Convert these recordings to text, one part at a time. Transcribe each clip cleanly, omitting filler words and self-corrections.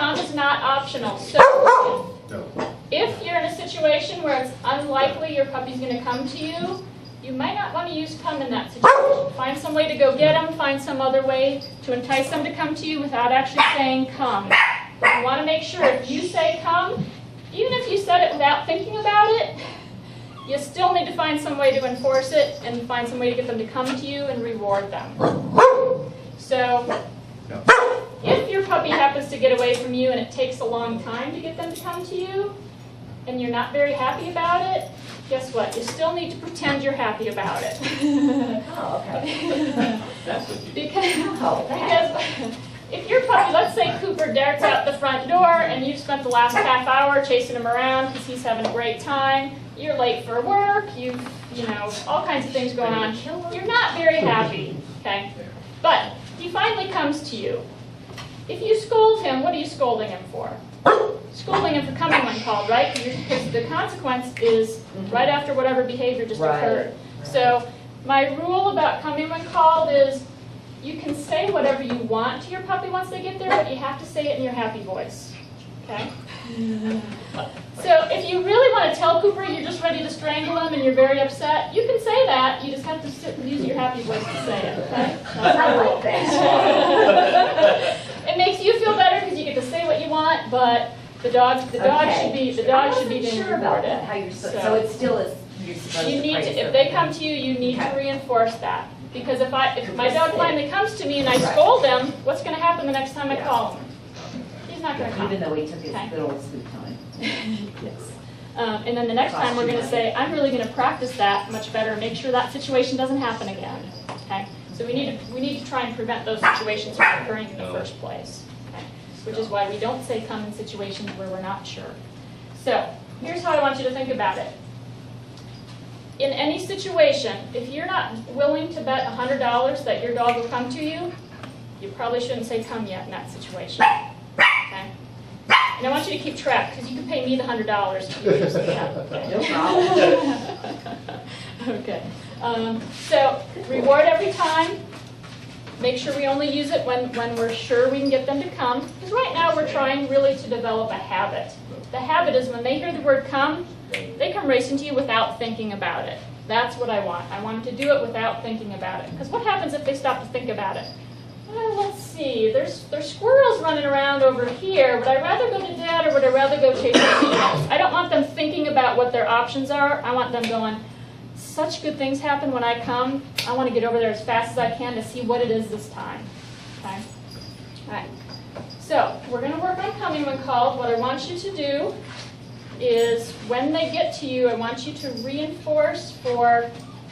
come is not optional. So if you're in a situation where it's unlikely your puppy's going to come to you, you might not want to use come in that situation. Find some way to go get them, find some other way to entice them to come to you without actually saying come. But you want to make sure if you say come, even if you said it without thinking about it, you still need to find some way to enforce it and find some way to get them to come to you and reward them. So if your puppy happens to get away from you and it takes a long time to get them to come to you, and you're not very happy about it, guess what? You still need to pretend you're happy about it. Oh, okay. That's what you do. Because if your puppy, let's say Cooper darts out the front door and you've spent the last half hour chasing him around because he's having a great time, you're late for work, you know, all kinds of things going on. You're not very happy, okay? But he finally comes to you. If you scold him, what are you scolding him for? Scolding him for coming when called, right? Because the consequence is right after whatever behavior just occurred. So my rule about coming when called is you can say whatever you want to your puppy once they get there, but you have to say it in your happy voice. Okay? So if you really want to tell Cooper you're just ready to strangle him and you're very upset, you can say that. You just have to sit and use your happy voice to say it. Okay? I like that. It makes you feel better because you get to say what you want, but the dog should be being sure about that. rewarded. How you're so it still is. You're supposed You to need praise to, them. if they come to you, you need to reinforce that. Because if my dog finally comes to me and I scold him, what's going to happen the next time I call him? He's not going to come. Even though he took his Okay. good old sweet time. Yes. And then the next time we're going to say, I'm really going to practice that much better, make sure that situation doesn't happen again. Okay? So we need to try and prevent those situations from occurring in the first place. Okay? Which is why we don't say come in situations where we're not sure. So here's how I want you to think about it. In any situation, if you're not willing to bet $100 that your dog will come to you, you probably shouldn't say come yet in that situation. Okay? And I want you to keep track, because you can pay me the $100 to do just that. Okay? No problem. Okay. So reward every time. Make sure we only use it when we're sure we can get them to come. Because right now we're trying really to develop a habit. The habit is when they hear the word come, they come racing to you without thinking about it. That's what I want. I want them to do it without thinking about it. Because what happens if they stop to think about it? Well, let's see. There's squirrels running around over here. Would I rather go to Dad or would I rather go chase squirrels? I don't want them thinking about what their options are. I want them going, such good things happen when I come. I want to get over there as fast as I can to see what it is this time. Okay? All right. So we're going to work on coming when called. What I want you to do is when they get to you, I want you to reinforce for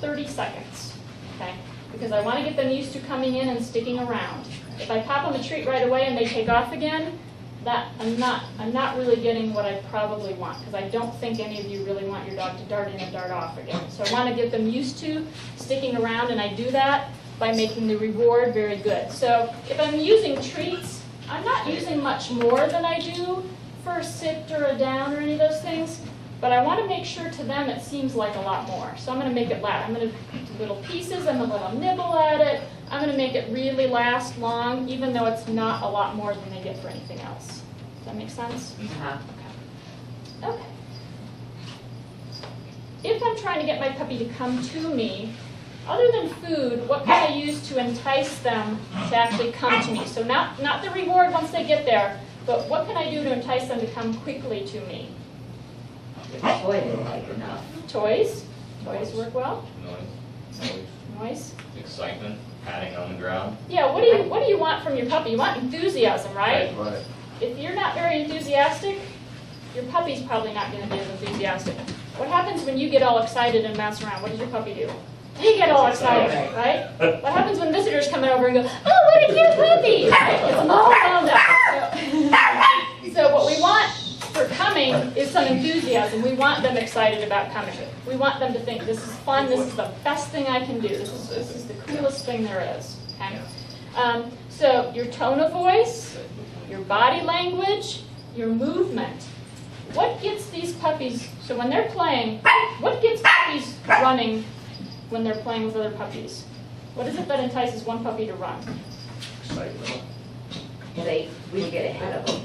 30 seconds. Okay? Because I want to get them used to coming in and sticking around. If I pop them a treat right away and they take off again, I'm not really getting what I probably want, because I don't think any of you really want your dog to dart in and dart off again. So I want to get them used to sticking around, and I do that by making the reward very good. So if I'm using treats, I'm not using much more than I do for a sit or a down or any of those things, but I want to make sure to them it seems like a lot more. So I'm going to make it loud. I'm going to do little pieces, I'm going to let them nibble at it. I'm going to make it really last long, even though it's not a lot more than they get for anything else. Does that make sense? Uh-huh. Okay. If I'm trying to get my puppy to come to me, other than food, what can I use to entice them to actually come to me? So not the reward once they get there, but what can I do to entice them to come quickly to me? Boy, they like enough. Toys. Toys work well. Noise. Noise. Excitement. Patting on the ground. Yeah, what do you want from your puppy? You want enthusiasm, right? Right. If you're not very enthusiastic, your puppy's probably not going to be as enthusiastic. What happens when you get all excited and bounce around? What does your puppy do? They get all excited, right? What happens when visitors come over and go, oh, what a cute puppy! Right? It's them all wound up. So what we want for coming is some enthusiasm. We want them excited about coming. We want them to think, this is fun, this is the best thing I can do, this is the coolest thing there is. Okay? So your tone of voice, your body language, your movement. What gets these puppies, so when they're playing, what gets puppies running when they're playing with other puppies? What is it that entices one puppy to run? Excitement. We get ahead of them.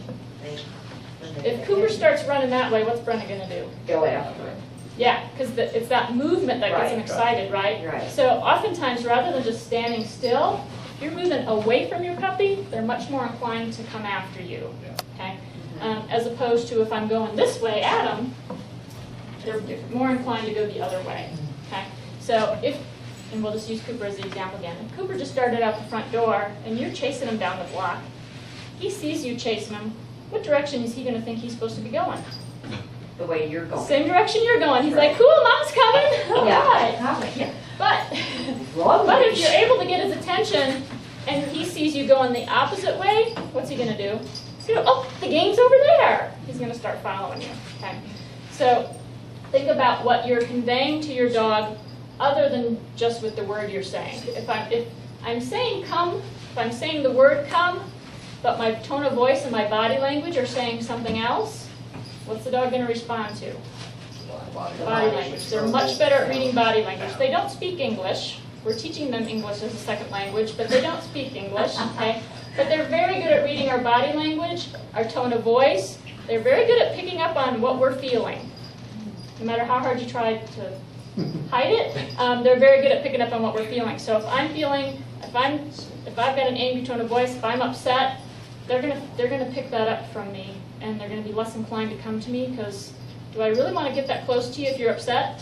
If Cooper starts running that way, what's Brenna gonna do? Go after it. Yeah, because it's that movement that gets them Right. excited, right? Right. So oftentimes, rather than just standing still, if you're moving away from your puppy, they're much more inclined to come after you, okay? As opposed to if I'm going this way at them, they're more inclined to go the other way, okay? So if, and we'll just use Cooper as the example again. If Cooper just started out the front door and you're chasing him down the block, he sees you chasing him, what direction is he going to think he's supposed to be going? The way you're going. Same direction you're going. He's like, cool, mom's coming. All right. Yeah. But Wrong But if leash. you're able to get his attention and he sees you going the opposite way, what's he going to do? He's going to, oh, the game's over there. He's going to start following you. Okay. So think about what you're conveying to your dog other than just with the word you're saying. If I'm saying come, if I'm saying the word come, but my tone of voice and my body language are saying something else, what's the dog going to respond to? Body language. They're much better at reading body language. They don't speak English. We're teaching them English as a second language, but they don't speak English, okay? But they're very good at reading our body language, our tone of voice. They're very good at picking up on what we're feeling. No matter how hard you try to hide it, they're very good at picking up on what we're feeling. So if I'm feeling, if I've got an angry tone of voice, if I'm upset, they're gonna pick that up from me, and they're gonna be less inclined to come to me because do I really want to get that close to you if you're upset?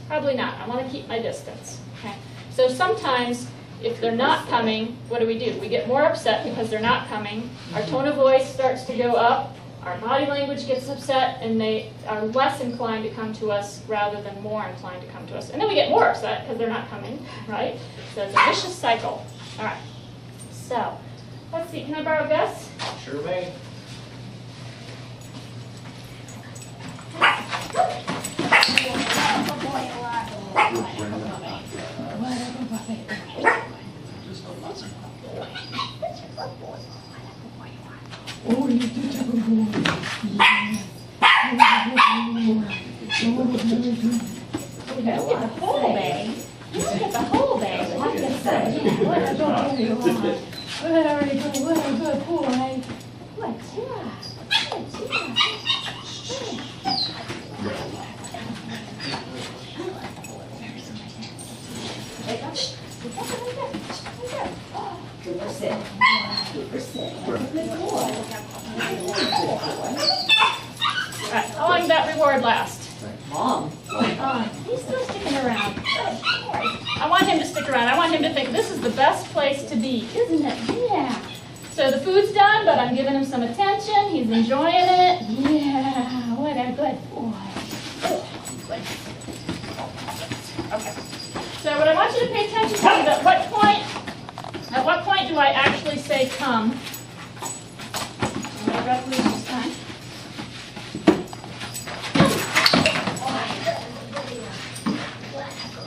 Probably not. I want to keep my distance. Okay. So sometimes, if they're not coming, what do? We get more upset because they're not coming. Our tone of voice starts to go up. Our body language gets upset, and they are less inclined to come to us rather than more inclined to come to us. And then we get more upset because they're not coming, right? So it's a vicious cycle. All right. So let's see. Can I borrow Gus? Sure may. Get the whole bag. You don't get the whole bag. Like I said, what a good boy. What a good boy. What, Cooper sit. Cooper sit. Good boy. All right, how long did that reward last? Mom. He's still sticking around. I want him to stick around. I want him to think this is the best place to be, isn't it? Yeah. So the food's done, but I'm giving him some attention. He's enjoying it. Yeah, what a good boy. Okay. So what I want you to pay attention to is at what point do I actually say come? I'm going to grab loose this time.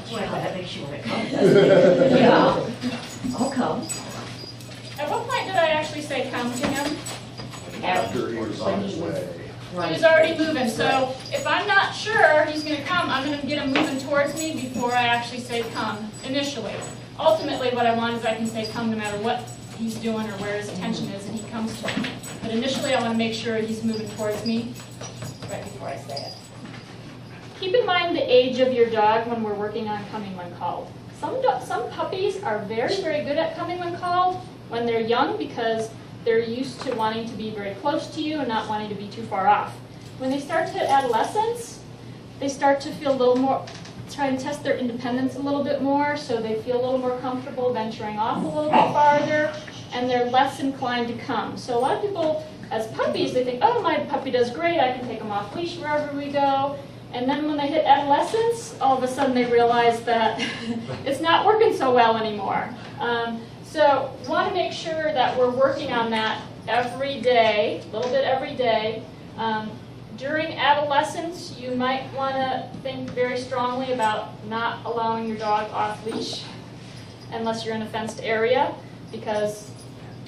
Boy, I think she would have come. Yeah. I'll come. At what point did I actually say come to him? After he was on his way. He was already moving, so if I'm not sure he's going to come, I'm going to get him moving towards me before I actually say come initially. Ultimately, what I want is I can say come no matter what he's doing or where his attention is, and he comes to me. But initially, I want to make sure he's moving towards me right before I say it. Keep in mind the age of your dog when we're working on coming when called. Some puppies are very, very good at coming when called when they're young because they're used to wanting to be very close to you and not wanting to be too far off. When they start to adolescence, they start to feel a little more, try and test their independence a little bit more, so they feel a little more comfortable venturing off a little bit farther, and they're less inclined to come. So a lot of people, as puppies, they think, oh, my puppy does great, I can take him off leash wherever we go. And then when they hit adolescence, all of a sudden they realize that it's not working so well anymore. So want to make sure that we're working on that every day, a little bit every day. During adolescence, you might want to think very strongly about not allowing your dog off leash unless you're in a fenced area, because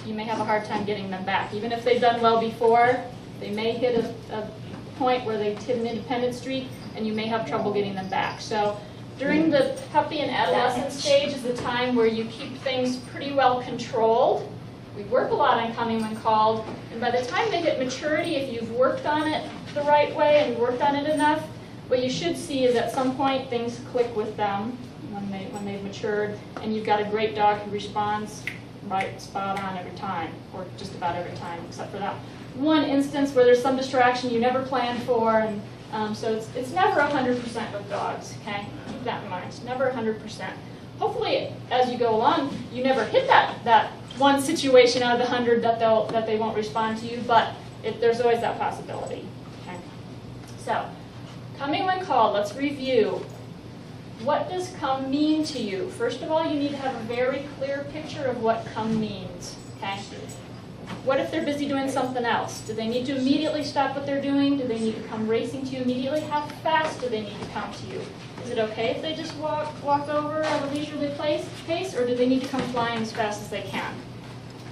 you may have a hard time getting them back. Even if they've done well before, they may hit a point where they've hit an independent streak, and you may have trouble getting them back. So during the puppy and adolescent stage is the time where you keep things pretty well controlled, We work a lot on coming when called, and by the time they hit maturity, if you've worked on it the right way and worked on it enough, what you should see is at some point things click with them when they've matured, and you've got a great dog who responds right spot on every time, or just about every time, except for that one instance where there's some distraction you never planned for, and so it's never 100% with dogs, okay? Keep that in mind, it's never 100%. Hopefully, as you go along, you never hit that one situation out of the 100 that they won't respond to you, but there's always that possibility, okay? So, coming when called, let's review. What does come mean to you? First of all, you need to have a very clear picture of what come means, okay? What if they're busy doing something else? Do they need to immediately stop what they're doing? Do they need to come racing to you immediately? How fast do they need to come to you? Is it okay if they just walk over at a leisurely pace, or do they need to come flying as fast as they can?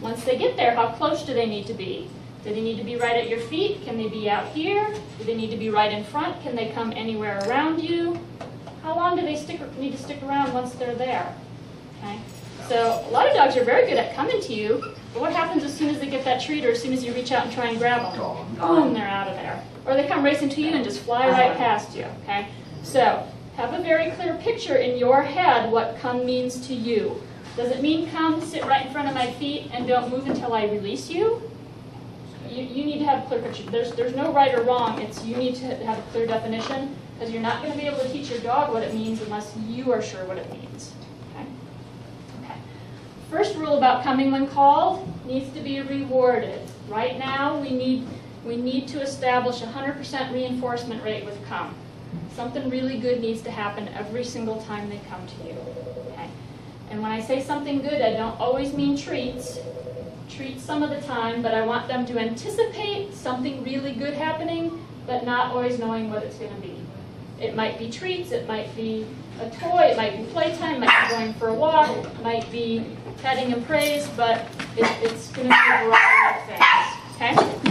Once they get there, how close do they need to be? Do they need to be right at your feet? Can they be out here? Do they need to be right in front? Can they come anywhere around you? How long do they need to stick around once they're there? Okay? So a lot of dogs are very good at coming to you, but what happens as soon as they get that treat or as soon as you reach out and try and grab them? Boom, they're out of there. Or they come racing to you and just fly right past you, okay? So have a very clear picture in your head what come means to you. Does it mean come, sit right in front of my feet, and don't move until I release you? You need to have a clear picture. There's no right or wrong. You need to have a clear definition, because you're not going to be able to teach your dog what it means unless you are sure what it means. Okay? Okay. First rule about coming when called needs to be rewarded. Right now, we need to establish a 100% reinforcement rate with come. Something really good needs to happen every single time they come to you. Okay? And when I say something good, I don't always mean treats. Treats some of the time, but I want them to anticipate something really good happening, but not always knowing what it's going to be. It might be treats, it might be a toy, it might be playtime, it might be going for a walk, it might be petting and praise, but it's going to be a variety of things. Okay?